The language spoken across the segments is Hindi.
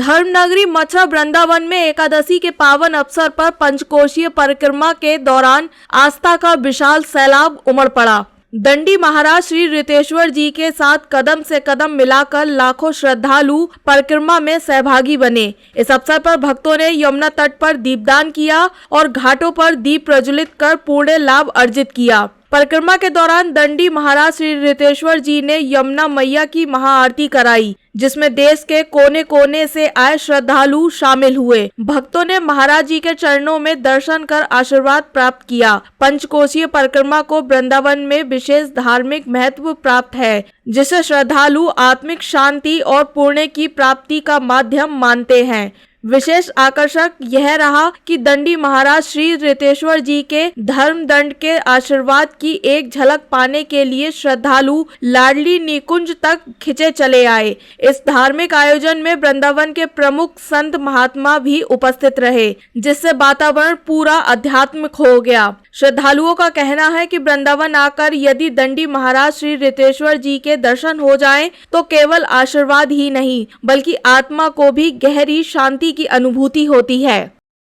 धर्मनगरी मथुरा वृंदावन में एकादशी के पावन अवसर पर पंचकोशीय परिक्रमा के दौरान आस्था का विशाल सैलाब उमड़ पड़ा। दंडी महाराज श्री रितेश्वर जी के साथ कदम से कदम मिलाकर लाखों श्रद्धालु परिक्रमा में सहभागी बने। इस अवसर पर भक्तों ने यमुना तट पर दीपदान किया और घाटों पर दीप प्रज्वलित कर पुण्य लाभ अर्जित किया। परिक्रमा के दौरान दंडी महाराज श्री रितेश्वर जी ने यमुना मैया की महाआरती कराई, जिसमें देश के कोने कोने से आए श्रद्धालु शामिल हुए। भक्तों ने महाराज जी के चरणों में दर्शन कर आशीर्वाद प्राप्त किया। पंचकोशीय परिक्रमा को वृंदावन में विशेष धार्मिक महत्व प्राप्त है, जिसे श्रद्धालु आत्मिक शांति और पुण्य की प्राप्ति का माध्यम मानते हैं। विशेष आकर्षक यह रहा कि दंडी महाराज श्री रितेश्वर जी के धर्म दंड के आशीर्वाद की एक झलक पाने के लिए श्रद्धालु लाडली निकुंज तक खिंचे चले आए। इस धार्मिक आयोजन में वृंदावन के प्रमुख संत महात्मा भी उपस्थित रहे, जिससे वातावरण पूरा आध्यात्मिक हो गया। श्रद्धालुओं का कहना है कि वृंदावन आकर यदि दंडी महाराज श्री रितेश्वर जी के दर्शन हो जाएं, तो केवल आशीर्वाद ही नहीं बल्कि आत्मा को भी गहरी शांति की अनुभूति होती है।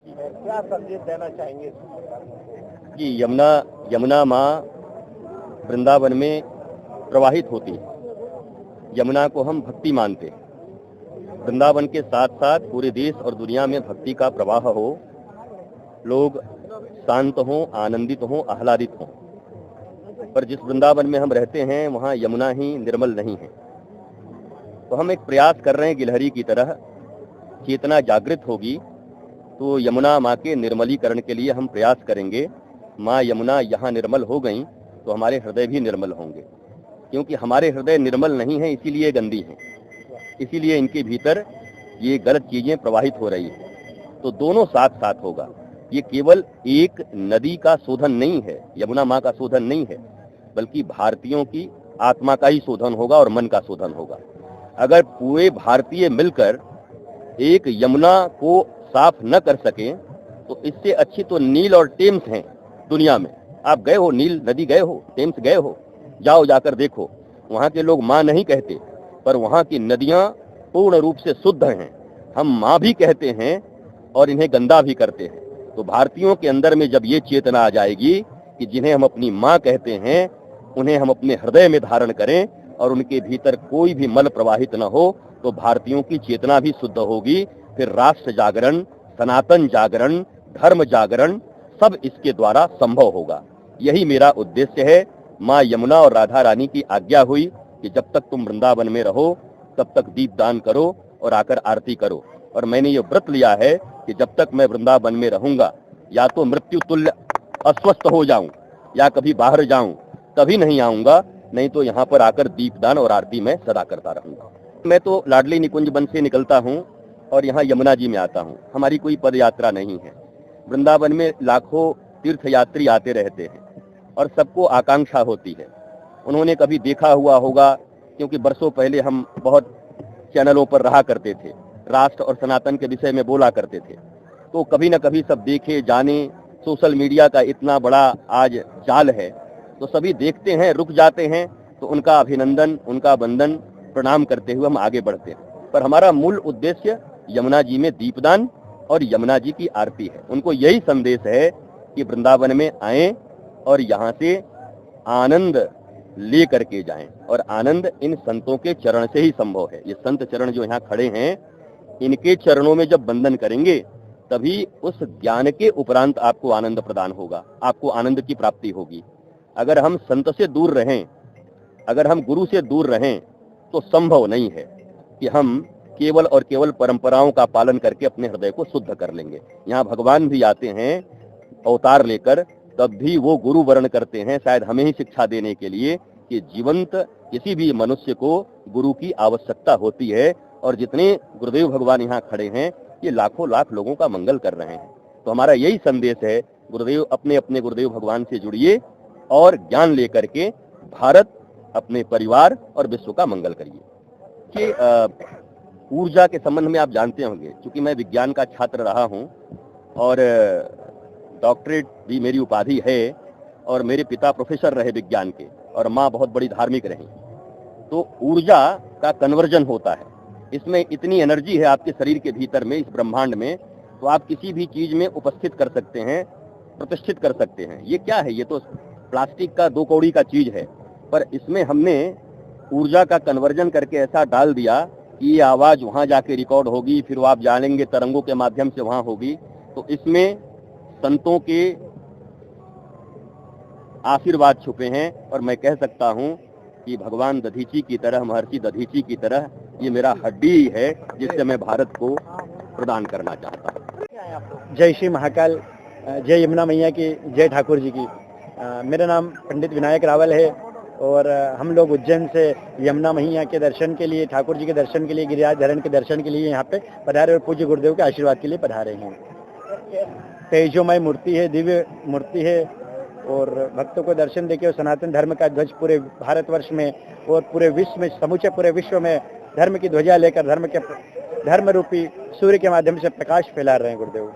क्या संदेश देना चाहेंगे कि यमुना माँ वृंदावन में प्रवाहित होती है। यमुना को हम भक्ति मानते हैं। वृंदावन के साथ साथ पूरे देश और दुनिया में भक्ति का प्रवाह हो, लोग शांत हों, आनंदित हों, आह्लादित हों। पर जिस वृंदावन में हम रहते हैं वहाँ यमुना ही निर्मल नहीं है। तो हम एक प्रयास कर रहे हैं गिलहरी की तरह, चेतना जागृत होगी तो यमुना माँ के निर्मलीकरण के लिए हम प्रयास करेंगे। माँ यमुना यहाँ निर्मल हो गई तो हमारे हृदय भी निर्मल होंगे, क्योंकि हमारे हृदय निर्मल नहीं है, इसीलिए गंदी हैं, इसीलिए इनके भीतर ये गलत चीजें प्रवाहित हो रही है। तो दोनों साथ साथ होगा। ये केवल एक नदी का शोधन नहीं है, यमुना माँ का शोधन नहीं है, बल्कि भारतीयों की आत्मा का ही शोधन होगा और मन का शोधन होगा। अगर पूरे भारतीय मिलकर एक यमुना को साफ न कर सके तो इससे अच्छी तो नील और टेम्स हैं दुनिया में। आप गए हो, नील नदी गए हो, टेम्स गए हो, जाओ जाकर देखो। वहाँ के लोग माँ नहीं कहते, पर वहाँ की नदियाँ पूर्ण रूप से शुद्ध हैं। हम माँ भी कहते हैं और इन्हें गंदा भी करते हैं। तो भारतीयों के अंदर में जब ये चेतना आ जाएगी कि जिन्हें हम अपनी माँ कहते हैं उन्हें हम अपने हृदय में धारण करें और उनके भीतर कोई भी मल प्रवाहित न हो, तो भारतीयों की चेतना भी शुद्ध होगी। फिर राष्ट्र जागरण, सनातन जागरण, धर्म जागरण सब इसके द्वारा संभव होगा। यही मेरा उद्देश्य है। माँ यमुना और राधा रानी की आज्ञा हुई कि जब तक तुम वृंदावन में रहो तब तक दीपदान करो और आकर आरती करो। और मैंने ये व्रत लिया है कि जब तक मैं वृंदावन में रहूंगा, या तो मृत्यु तुल्य अस्वस्थ हो जाऊं या कभी बाहर जाऊं, तभी नहीं आऊंगा, नहीं तो यहाँ पर आकर दीपदान और आरती मैं सदा करता रहूंगा। मैं तो लाडली निकुंज वन से निकलता हूँ और यहाँ यमुना जी में आता हूँ। हमारी कोई पद यात्रा नहीं है। वृंदावन में लाखों तीर्थयात्री आते रहते हैं और सबको आकांक्षा होती है। उन्होंने कभी देखा हुआ होगा, क्योंकि बरसों पहले हम बहुत चैनलों पर रहा करते थे, राष्ट्र और सनातन के विषय में बोला करते थे। तो कभी न कभी सब देखे जाने। सोशल मीडिया का इतना बड़ा आज जाल है, तो सभी देखते हैं, रुक जाते हैं, तो उनका अभिनंदन, उनका वंदन, प्रणाम करते हुए हम आगे बढ़ते हैं। पर हमारा मूल उद्देश्य यमुना जी में दीपदान और यमुना जी की आरती है। उनको यही संदेश है कि वृंदावन में आएं और यहाँ से आनंद ले करके जाएं। और आनंद इन संतों के चरण से ही संभव है। ये संत चरण जो यहाँ खड़े हैं, इनके चरणों में जब वंदन करेंगे तभी उस ज्ञान के उपरांत आपको आनंद प्रदान होगा, आपको आनंद की प्राप्ति होगी। अगर हम संत से दूर रहें, अगर हम गुरु से दूर रहें, तो संभव नहीं है कि हम केवल और केवल परंपराओं का पालन करके अपने हृदय को शुद्ध कर लेंगे। यहाँ भगवान भी आते हैं अवतार लेकर, तब भी वो गुरु वर्ण करते हैं, शायद हमें ही शिक्षा देने के लिए कि जीवंत किसी भी मनुष्य को गुरु की आवश्यकता होती है। और जितने गुरुदेव भगवान यहाँ खड़े हैं, ये लाखों लाख लोगों का मंगल कर रहे हैं। तो हमारा यही संदेश है, गुरुदेव अपने अपने गुरुदेव भगवान से जुड़िए और ज्ञान लेकर के भारत, अपने परिवार और विश्व का मंगल करिए। कि ऊर्जा के संबंध में आप जानते होंगे, क्योंकि मैं विज्ञान का छात्र रहा हूँ और डॉक्टरेट भी मेरी उपाधि है, और मेरे पिता प्रोफेसर रहे विज्ञान के और माँ बहुत बड़ी धार्मिक रही। तो ऊर्जा का कन्वर्जन होता है। इसमें इतनी एनर्जी है आपके शरीर के भीतर में, इस ब्रह्मांड में, तो आप किसी भी चीज में उपस्थित कर सकते हैं, प्रतिष्ठित कर सकते हैं। ये क्या है? ये तो प्लास्टिक का 2 कौड़ी का चीज है, पर इसमें हमने ऊर्जा का कन्वर्जन करके ऐसा डाल दिया कि ये आवाज वहां जाके रिकॉर्ड होगी, फिर वो आप जानेंगे तरंगों के माध्यम से वहां होगी। तो इसमें संतों के आशीर्वाद छुपे हैं, और मैं कह सकता हूं कि भगवान दधीची की तरह, महर्षि दधीची की तरह ये मेरा हड्डी है जिससे मैं भारत को प्रदान करना चाहता हूँ। जय श्री महाकाल, जय यमुना मैया की, जय ठाकुर जी की। मेरा नाम पंडित विनायक रावल है और हम लोग उज्जैन से यमुना मैया के दर्शन के लिए, ठाकुर जी के दर्शन के लिए, गिरिराज धरण के दर्शन के लिए यहाँ पे पधारे और पूज्य गुरुदेव के आशीर्वाद के लिए पधारे हैं। तेजोमय मूर्ति है, दिव्य मूर्ति है, और भक्तों को दर्शन देके और सनातन धर्म का ध्वज पूरे भारतवर्ष में और पूरे विश्व में, समूचे पूरे विश्व में धर्म की ध्वजा लेकर धर्म रूपी सूर्य के माध्यम से प्रकाश फैला रहे हैं गुरुदेव।